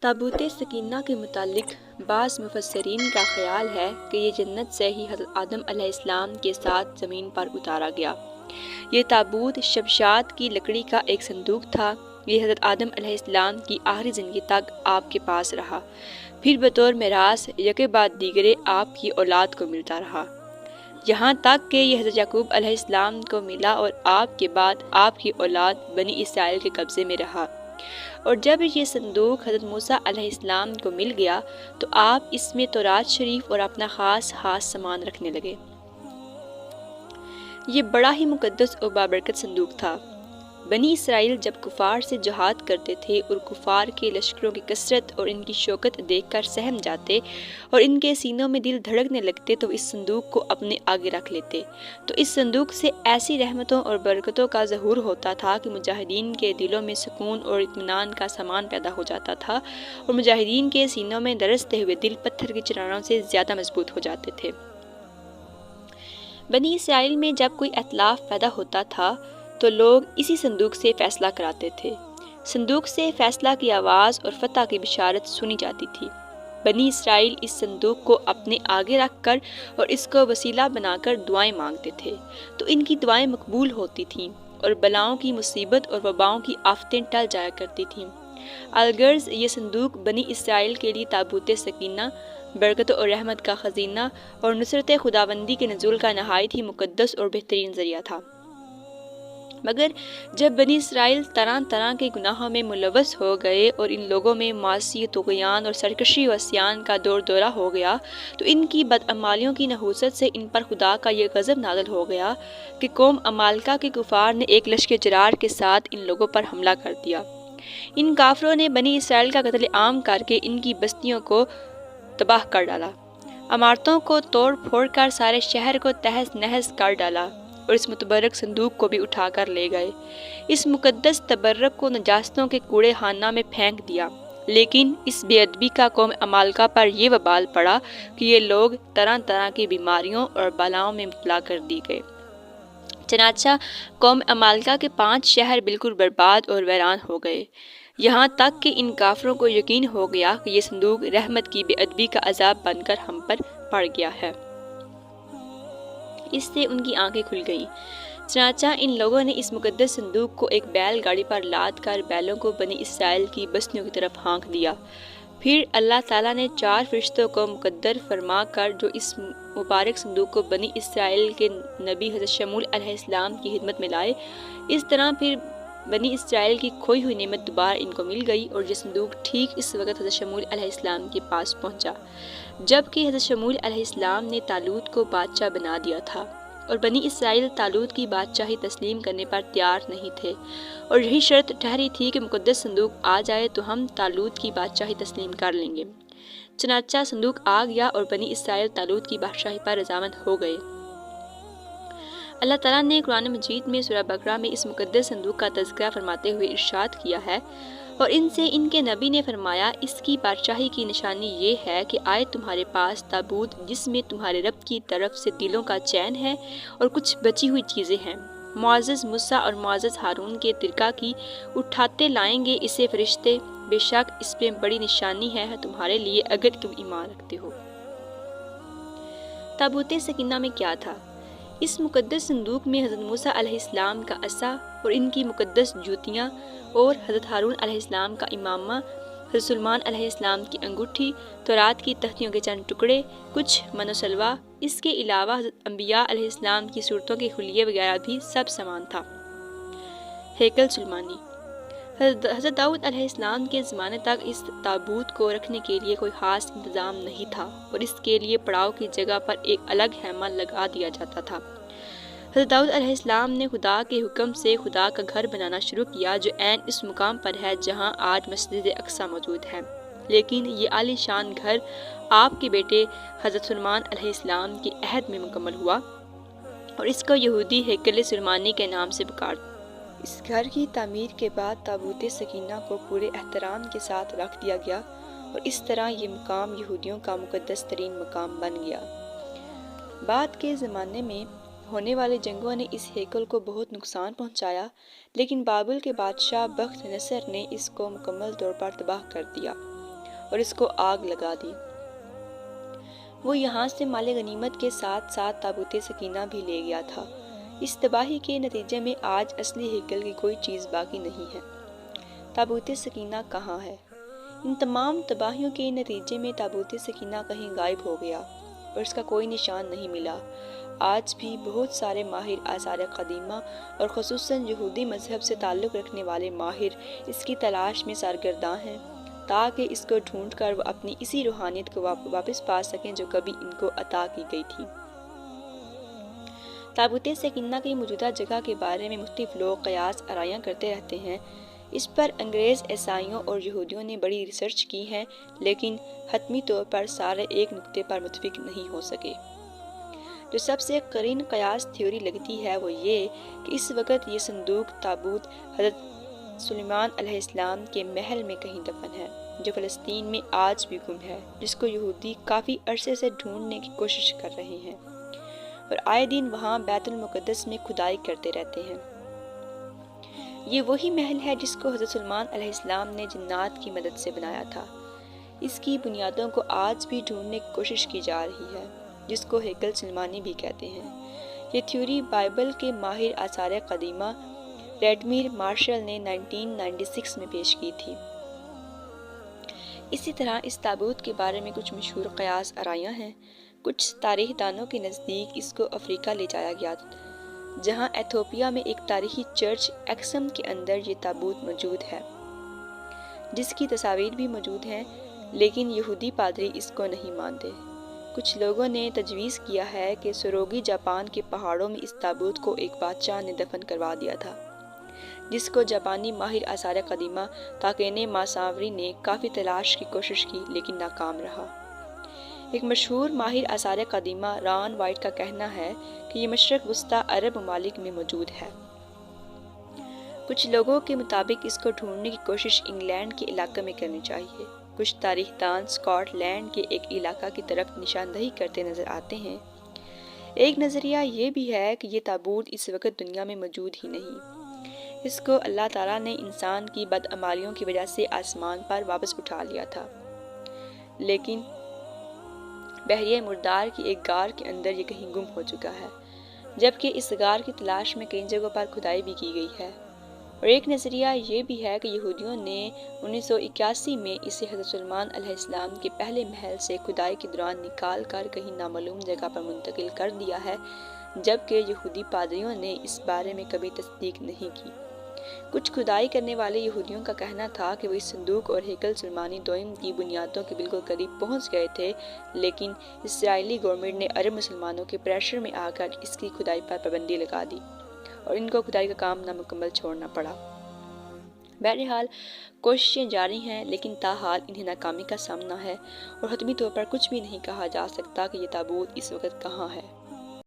تابوت سکینہ کے متعلق بعض مفسرین کا خیال ہے کہ یہ جنت سے ہی حضرت آدم علیہ السلام کے ساتھ زمین پر اتارا گیا۔ یہ تابوت شبشات کی لکڑی کا ایک صندوق تھا۔ یہ حضرت آدم علیہ السلام کی آخری زندگی تک آپ کے پاس رہا، پھر بطور میراث یکے بعد دیگرے آپ کی اولاد کو ملتا رہا، یہاں تک کہ یہ حضرت یعقوب علیہ السلام کو ملا اور آپ کے بعد آپ کی اولاد بنی اسرائیل کے قبضے میں رہا۔ اور جب یہ صندوق حضرت موسیٰ علیہ السلام کو مل گیا تو آپ اس میں تورات شریف اور اپنا خاص سامان رکھنے لگے۔ یہ بڑا ہی مقدس اور بابرکت صندوق تھا۔ بنی اسرائیل جب کفار سے جہاد کرتے تھے اور کفار کے لشکروں کی کثرت اور ان کی شوکت دیکھ کر سہم جاتے اور ان کے سینوں میں دل دھڑکنے لگتے تو اس صندوق کو اپنے آگے رکھ لیتے، تو اس صندوق سے ایسی رحمتوں اور برکتوں کا ظہور ہوتا تھا کہ مجاہدین کے دلوں میں سکون اور اطمینان کا سامان پیدا ہو جاتا تھا، اور مجاہدین کے سینوں میں درستے ہوئے دل پتھر کی چٹانوں سے زیادہ مضبوط ہو جاتے تھے۔ بنی اسرائیل میں جب کوئی اختلاف پیدا ہوتا تھا تو لوگ اسی صندوق سے فیصلہ کراتے تھے۔ صندوق سے فیصلہ کی آواز اور فتح کی بشارت سنی جاتی تھی۔ بنی اسرائیل اس صندوق کو اپنے آگے رکھ کر اور اس کو وسیلہ بنا کر دعائیں مانگتے تھے، تو ان کی دعائیں مقبول ہوتی تھیں اور بلاؤں کی مصیبت اور وباؤں کی آفتیں ٹل جایا کرتی تھیں۔ الغرض یہ صندوق بنی اسرائیل کے لیے تابوت سکینہ، برکت اور رحمت کا خزینہ اور نصرت خداوندی کے نزول کا نہایت ہی مقدس اور بہترین ذریعہ تھا۔ مگر جب بنی اسرائیل طرح طرح کے گناہوں میں ملوث ہو گئے اور ان لوگوں میں معاصی، طغیان اور سرکشی و عصیان کا دور دورہ ہو گیا تو ان کی بدعمالیوں کی نحوست سے ان پر خدا کا یہ غضب نازل ہو گیا کہ قوم عمالقہ کے کفار نے ایک لشکر جرار کے ساتھ ان لوگوں پر حملہ کر دیا۔ ان کافروں نے بنی اسرائیل کا قتل عام کر کے ان کی بستیوں کو تباہ کر ڈالا، عمارتوں کو توڑ پھوڑ کر سارے شہر کو تہس نہس کر ڈالا اور اس متبرک صندوق کو بھی اٹھا کر لے گئے۔ اس مقدس تبرک کو نجاستوں کے کوڑے خانہ میں پھینک دیا۔ لیکن اس بے ادبی کا قوم عمالقہ پر یہ وبال پڑا کہ یہ لوگ طرح طرح کی بیماریوں اور بلاؤں میں مبتلا کر دی گئے۔ چنانچہ قوم عمالقہ کے 5 شہر بالکل برباد اور ویران ہو گئے، یہاں تک کہ ان کافروں کو یقین ہو گیا کہ یہ صندوق رحمت کی بے ادبی کا عذاب بن کر ہم پر پڑ گیا ہے۔ اس سے ان کی آنکھیں کھل گئیں۔ چنانچہ ان لوگوں نے اس مقدس صندوق کو ایک بیل گاڑی پر لاد کر بیلوں کو بنی اسرائیل کی بستیوں کی طرف ہانک دیا۔ پھر اللہ تعالیٰ نے 4 فرشتوں کو مقرر فرما کر جو اس مبارک صندوق کو بنی اسرائیل کے نبی حضرت شموئیل علیہ السلام کی خدمت میں لائے۔ اس طرح پھر بنی اسرائیل کی کھوئی ہوئی نعمت دوبارہ ان کو مل گئی، اور یہ صندوق ٹھیک اس وقت حضرت شموئیل علیہ السلام کے پاس پہنچا جبکہ حضرت شموئیل علیہ السلام نے طالوت کو بادشاہ بنا دیا تھا، اور بنی اسرائیل طالوت کی بادشاہی تسلیم کرنے پر تیار نہیں تھے، اور یہی شرط ٹھہری تھی کہ مقدس صندوق آ جائے تو ہم طالوت کی بادشاہی تسلیم کر لیں گے۔ چنانچہ صندوق آ گیا اور بنی اسرائیل طالوت کی بادشاہی پر رضامند ہو گئے۔ اللہ تعالیٰ نے قرآن مجید میں سورہ بقرہ میں اس مقدس صندوق کا تذکرہ فرماتے ہوئے ارشاد کیا ہے، اور ان سے ان کے نبی نے فرمایا، اس کی بادشاہی کی نشانی یہ ہے کہ آئے تمہارے پاس تابوت جس میں تمہارے رب کی طرف سے دلوں کا چین ہے اور کچھ بچی ہوئی چیزیں ہیں۔ معزز موسیٰ اور معزز ہارون کے ترکہ کی اٹھاتے لائیں گے اسے فرشتے، بے شک اس میں بڑی نشانی ہے تمہارے لیے اگر تم ایمان رکھتے ہو۔ تابوت سکینہ میں کیا تھا؟ اس مقدس صندوق میں حضرت موسیٰ علیہ السلام کا عصا اور ان کی مقدس جوتیاں، اور حضرت ہارون علیہ السلام کا امامہ، حضرت سلیمان علیہ السلام کی انگوٹھی، تورات کی تختیوں کے چند ٹکڑے، کچھ من و سلوہ، اس کے علاوہ حضرت انبیاء علیہ السلام کی صورتوں کے خلیے وغیرہ بھی سب سامان تھا۔ ہیکل سلیمانی۔ حضرت داؤد علیہ السلام کے زمانے تک اس تابوت کو رکھنے کے لیے کوئی خاص انتظام نہیں تھا، اور اس کے لیے پڑاؤ کی جگہ پر ایک الگ خیمہ لگا دیا جاتا تھا۔ حضرت داؤد علیہ السلام نے خدا کے حکم سے خدا کا گھر بنانا شروع کیا جو عین اس مقام پر ہے جہاں آج مسجد اقصی موجود ہے، لیکن یہ عالی شان گھر آپ کے بیٹے حضرت سلیمان علیہ السلام کے عہد میں مکمل ہوا، اور اس کو یہودی ہیکل سلیمانی کے نام سے پکارتے۔ اس گھر کی تعمیر کے بعد تابوت سکینہ کو پورے احترام کے ساتھ رکھ دیا گیا، اور اس طرح یہ مقام یہودیوں کا مقدس ترین مقام بن گیا۔ بعد کے زمانے میں ہونے والے جنگوں نے اس ہیکل کو بہت نقصان پہنچایا، لیکن بابل کے بادشاہ بخت نصر نے اس کو مکمل طور پر تباہ کر دیا۔ اور اس کو آگ لگا دی۔ وہ یہاں سے مال غنیمت کے ساتھ ساتھ تابوت سکینہ بھی لے گیا تھا۔ اس تباہی کے نتیجے میں آج اصلی ہیکل کی کوئی چیز باقی نہیں ہے۔ تابوت سکینہ کہاں ہے؟ ان تمام تباہیوں کے نتیجے میں تابوت سکینہ کہیں غائب ہو گیا اور اس کا کوئی نشان نہیں ملا۔ آج بھی بہت سارے ماہر آثار قدیمہ اور خصوصاً یہودی مذہب سے تعلق رکھنے والے ماہر اس کی تلاش میں سرگرداں ہیں تاکہ اس کو ڈھونڈ کر وہ اپنی اسی روحانیت کو واپس پا سکیں جو کبھی ان کو عطا کی گئی تھی۔ تابوت سکینہ کی موجودہ جگہ کے بارے میں مختلف لوگ قیاس آرائیاں کرتے رہتے ہیں۔ اس پر انگریز عیسائیوں اور یہودیوں نے بڑی ریسرچ کی ہے، لیکن حتمی طور پر سارے ایک نقطے پر متفق نہیں ہو سکے۔ جو سب سے قرین قیاس تھیوری لگتی ہے وہ یہ کہ اس وقت یہ صندوق تابوت حضرت سلیمان علیہ السلام کے محل میں کہیں دفن ہے، جو فلسطین میں آج بھی گم ہے، جس کو یہودی کافی عرصے سے ڈھونڈنے کی کوشش کر رہے ہیں اور آئے دن وہاں بیت المقدس میں کھدائی کرتے رہتے ہیں۔ یہ وہی محل ہے جس کو حضرت سلیمان علیہ السلام نے جنات کی مدد سے بنایا تھا۔ اس کی بنیادوں کو آج بھی ڈھونڈنے کی کوشش کی جا رہی ہے، جس کو ہیکل سلیمانی بھی کہتے ہیں۔ یہ تھیوری بائبل کے ماہر آثار قدیمہ ریڈمیر مارشل نے 1996 میں پیش کی تھی۔ اسی طرح اس تابوت کے بارے میں کچھ مشہور قیاس آرائیاں ہیں۔ کچھ تاریخ دانوں کے نزدیک اس کو افریقہ لے جایا گیا، جہاں ایتھوپیا میں ایک تاریخی چرچ ایکسم کے اندر یہ تابوت موجود ہے، جس کی تصاویر بھی موجود ہیں، لیکن یہودی پادری اس کو نہیں مانتے۔ کچھ لوگوں نے تجویز کیا ہے کہ سروگی جاپان کے پہاڑوں میں اس تابوت کو ایک بادشاہ نے دفن کروا دیا تھا، جس کو جاپانی ماہر آثار قدیمہ تاکینے ماساوری نے کافی تلاش کی کوشش کی لیکن ناکام رہا۔ ایک مشہور ماہر آثار قدیمہ ران وائٹ کا کہنا ہے کہ یہ مشرق وسطی عرب ممالک میں موجود ہے۔ کچھ لوگوں کے مطابق اس کو ڈھونڈنے کی کوشش انگلینڈ کے علاقے میں کرنی چاہیے۔ کچھ تاریخ دان اسکاٹ لینڈ کے ایک علاقہ کی طرف نشاندہی کرتے نظر آتے ہیں۔ ایک نظریہ یہ بھی ہے کہ یہ تابوت اس وقت دنیا میں موجود ہی نہیں۔ اس کو اللہ تعالیٰ نے انسان کی بدعمالیوں کی وجہ سے آسمان پر واپس اٹھا لیا تھا، لیکن بحیرہ مردار کی ایک غار کے اندر یہ کہیں گم ہو چکا ہے، جبکہ اس غار کی تلاش میں کئی جگہوں پر کھدائی بھی کی گئی ہے۔ اور ایک نظریہ یہ بھی ہے کہ یہودیوں نے 1981 میں اسے حضرت سلیمان علیہ السلام کے پہلے محل سے کھدائی کے دوران نکال کر کہیں نامعلوم جگہ پر منتقل کر دیا ہے، جبکہ یہودی پادریوں نے اس بارے میں کبھی تصدیق نہیں کی۔ کچھ کھدائی کرنے والے یہودیوں کا کہنا تھا کہ وہ اس صندوق اور ہیکل سلیمانی دوئم کی بنیادوں کے بالکل قریب پہنچ گئے تھے، لیکن اسرائیلی گورنمنٹ نے عرب مسلمانوں کے پریشر میں آ کر اس کی کھدائی پر پابندی لگا دی اور ان کو کھدائی کا کام نامکمل چھوڑنا پڑا۔ بہرحال کوششیں جاری ہیں، لیکن تاحال انہیں ناکامی کا سامنا ہے اور حتمی طور پر کچھ بھی نہیں کہا جا سکتا کہ یہ تابوت اس وقت کہاں ہے۔